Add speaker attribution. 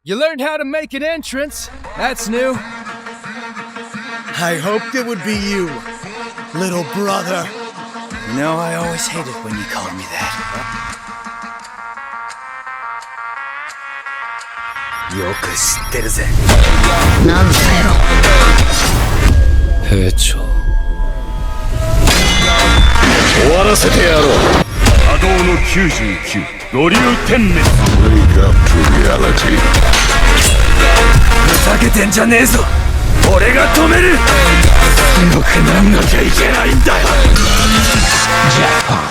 Speaker 1: You learned how to make an entrance. That's new.
Speaker 2: I hoped it would be you, little brother.
Speaker 3: You know, I always hated when you called me that. よく知ってるぜ。
Speaker 4: なんだよ。
Speaker 1: 兵長。
Speaker 5: 終わらせてやろう。波動の99、五竜天滅。Wake up to reality。
Speaker 3: ふざけてんじゃねえぞ。俺が止める。強くなんなきゃいけないんだよ。ジャパン。